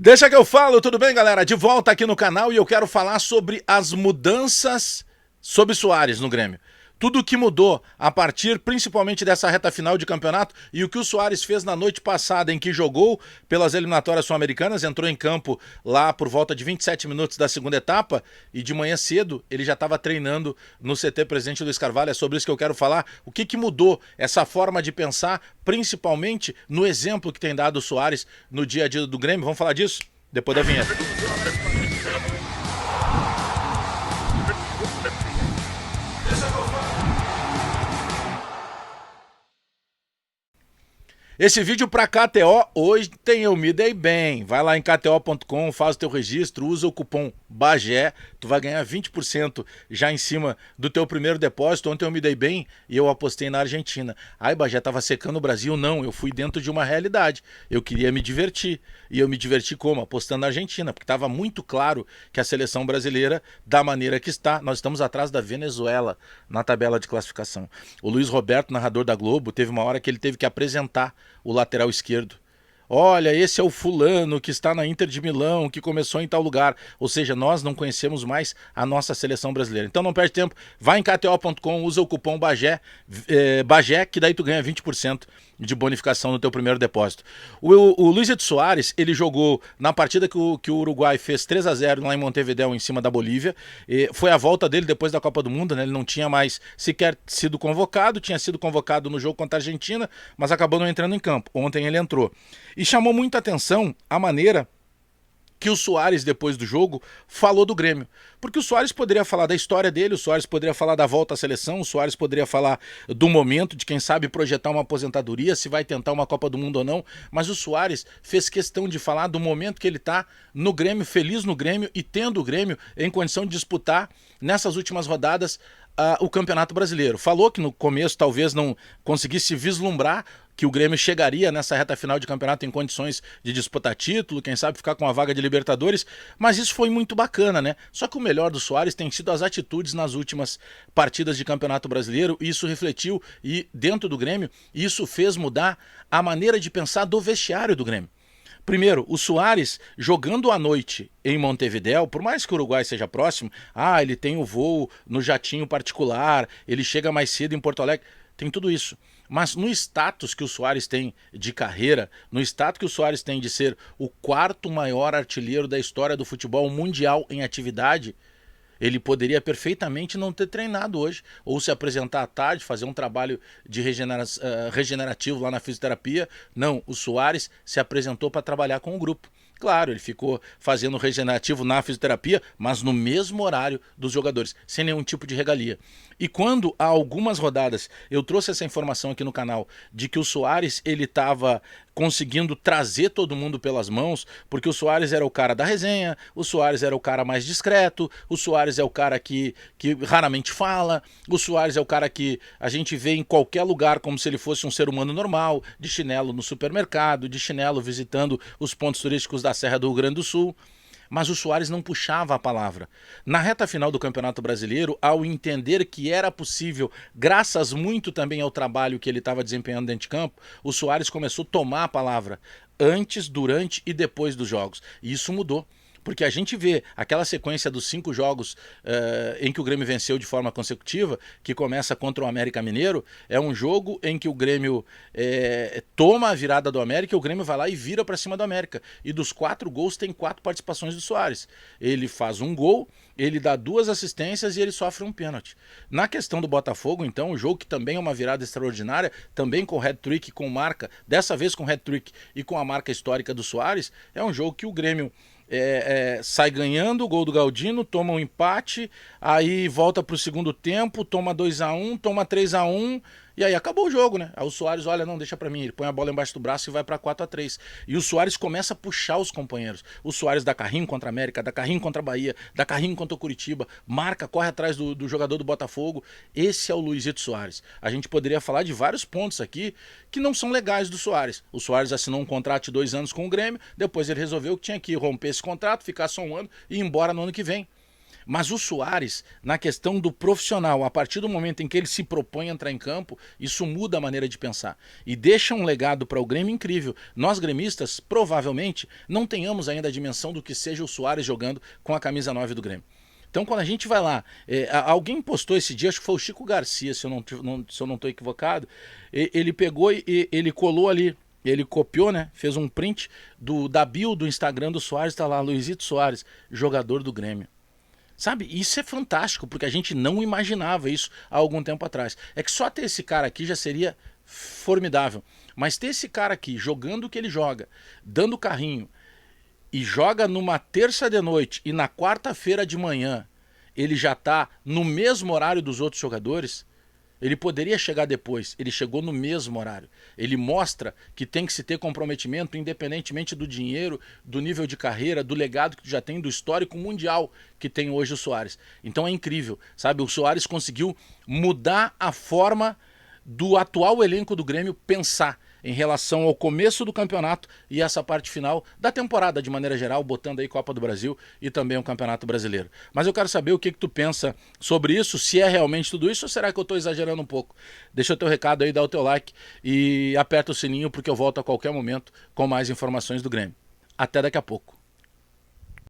Deixa que eu falo, tudo bem, galera? De volta aqui no canal e eu quero falar sobre as mudanças sobre Soares no Grêmio. Tudo o que mudou a partir principalmente dessa reta final de campeonato e o que o Soares fez na noite passada em que jogou pelas eliminatórias sul-americanas, entrou em campo lá por volta de 27 minutos da segunda etapa e de manhã cedo ele já estava treinando no CT Presidente Luiz Carvalho. É sobre isso que eu quero falar. O que mudou essa forma de pensar, principalmente no exemplo que tem dado o Soares no dia a dia do Grêmio? Vamos falar disso depois da vinheta. Esse vídeo para KTO, hoje tem Eu Me Dei Bem. Vai lá em kto.com, faz o teu registro, usa o cupom BAGÉ, tu vai ganhar 20% já em cima do teu primeiro depósito. Ontem eu me dei bem e eu apostei na Argentina. Ai, Bagé, tava secando o Brasil? Não, eu fui dentro de uma realidade. Eu queria me divertir. E eu me diverti como? Apostando na Argentina, porque estava muito claro que a seleção brasileira, da maneira que está, nós estamos atrás da Venezuela na tabela de classificação. O Luiz Roberto, narrador da Globo, teve uma hora que ele teve que apresentar o lateral esquerdo. Olha, esse é o fulano que está na Inter de Milão, que começou em tal lugar. Ou seja, nós não conhecemos mais a nossa seleção brasileira. Então não perde tempo, vai em kto.com, usa o cupom BAGÉ, que daí tu ganha 20% de bonificação no teu primeiro depósito. O Luiz Edson Soares, ele jogou na partida que o Uruguai fez 3-0 lá em Montevidéu, em cima da Bolívia. Foi a volta dele depois da Copa do Mundo, né? Ele não tinha mais sequer sido convocado, tinha sido convocado no jogo contra a Argentina, mas acabou não entrando em campo. Ontem ele entrou. E chamou muita atenção a maneira que o Soares, depois do jogo, falou do Grêmio. Porque o Soares poderia falar da história dele, o Soares poderia falar da volta à seleção, o Soares poderia falar do momento, de quem sabe projetar uma aposentadoria, se vai tentar uma Copa do Mundo ou não, mas o Soares fez questão de falar do momento que ele está no Grêmio, feliz no Grêmio e tendo o Grêmio em condição de disputar nessas últimas rodadas o Campeonato Brasileiro. Falou que no começo talvez não conseguisse vislumbrar que o Grêmio chegaria nessa reta final de campeonato em condições de disputar título, quem sabe ficar com a vaga de Libertadores, mas isso foi muito bacana, né? Só que o melhor do Soares tem sido as atitudes nas últimas partidas de Campeonato Brasileiro, e isso refletiu e dentro do Grêmio, isso fez mudar a maneira de pensar do vestiário do Grêmio. Primeiro, o Soares jogando à noite em Montevidéu, por mais que o Uruguai seja próximo, ele tem o voo no jatinho particular, ele chega mais cedo em Porto Alegre, tem tudo isso. Mas no status que o Soares tem de carreira, no status que o Soares tem de ser o quarto maior artilheiro da história do futebol mundial em atividade, ele poderia perfeitamente não ter treinado hoje, ou se apresentar à tarde, fazer um trabalho de regenerativo lá na fisioterapia. Não, o Soares se apresentou para trabalhar com o grupo. Claro, ele ficou fazendo regenerativo na fisioterapia, mas no mesmo horário dos jogadores, sem nenhum tipo de regalia. E quando há algumas rodadas eu trouxe essa informação aqui no canal de que o Soares ele estava conseguindo trazer todo mundo pelas mãos, porque o Soares era o cara da resenha, o Soares era o cara mais discreto, o Soares é o cara que raramente fala, o Soares é o cara que a gente vê em qualquer lugar como se ele fosse um ser humano normal, de chinelo no supermercado, de chinelo visitando os pontos turísticos da Serra do Rio Grande do Sul. Mas o Soares não puxava a palavra. Na reta final do Campeonato Brasileiro, ao entender que era possível, graças muito também ao trabalho que ele estava desempenhando dentro de campo, o Soares começou a tomar a palavra antes, durante e depois dos jogos. E isso mudou. Porque a gente vê aquela sequência dos 5 jogos em que o Grêmio venceu de forma consecutiva, que começa contra o América Mineiro, é um jogo em que o Grêmio toma a virada do América e o Grêmio vai lá e vira para cima do América. E dos 4 gols tem 4 participações do Soares. Ele faz um gol, ele dá 2 assistências e ele sofre um pênalti. Na questão do Botafogo, então, o jogo que também é uma virada extraordinária, também com hat-trick, com marca, dessa vez com hat-trick e com a marca histórica do Soares, é um jogo que o Grêmio sai ganhando o gol do Galdino, toma um empate, aí volta para o segundo tempo, toma 2-1, toma 3-1 e aí acabou o jogo, né? Aí o Soares, olha, não, deixa pra mim, ele põe a bola embaixo do braço e vai pra 4-3. E o Soares começa a puxar os companheiros. O Soares dá carrinho contra a América, dá carrinho contra a Bahia, dá carrinho contra o Curitiba, marca, corre atrás do jogador do Botafogo. Esse é o Luizito Soares. A gente poderia falar de vários pontos aqui que não são legais do Soares. O Soares assinou um contrato de 2 anos com o Grêmio, depois ele resolveu que tinha que romper esse contrato, ficar só um ano e ir embora no ano que vem. Mas o Soares, na questão do profissional, a partir do momento em que ele se propõe a entrar em campo, isso muda a maneira de pensar. E deixa um legado para o Grêmio incrível. Nós, gremistas, provavelmente, não tenhamos ainda a dimensão do que seja o Soares jogando com a camisa 9 do Grêmio. Então, quando a gente vai lá, alguém postou esse dia, acho que foi o Chico Garcia, se eu não estou equivocado, ele pegou e ele colou ali, ele copiou, né? Fez um print da bio do Instagram do Soares, tá lá, Luizito Soares, jogador do Grêmio. Sabe, isso é fantástico, porque a gente não imaginava isso há algum tempo atrás. É que só ter esse cara aqui já seria formidável. Mas ter esse cara aqui jogando o que ele joga, dando carrinho, e joga numa terça de noite e na quarta-feira de manhã ele já está no mesmo horário dos outros jogadores, ele poderia chegar depois, ele chegou no mesmo horário. Ele mostra que tem que se ter comprometimento independentemente do dinheiro, do nível de carreira, do legado que tu já tem, do histórico mundial que tem hoje o Soares. Então é incrível, sabe? O Soares conseguiu mudar a forma do atual elenco do Grêmio pensar em relação ao começo do campeonato e essa parte final da temporada de maneira geral, botando aí Copa do Brasil e também o Campeonato Brasileiro. Mas eu quero saber o que tu pensa sobre isso, se é realmente tudo isso ou será que eu estou exagerando um pouco? Deixa o teu recado aí, dá o teu like e aperta o sininho porque eu volto a qualquer momento com mais informações do Grêmio. Até daqui a pouco.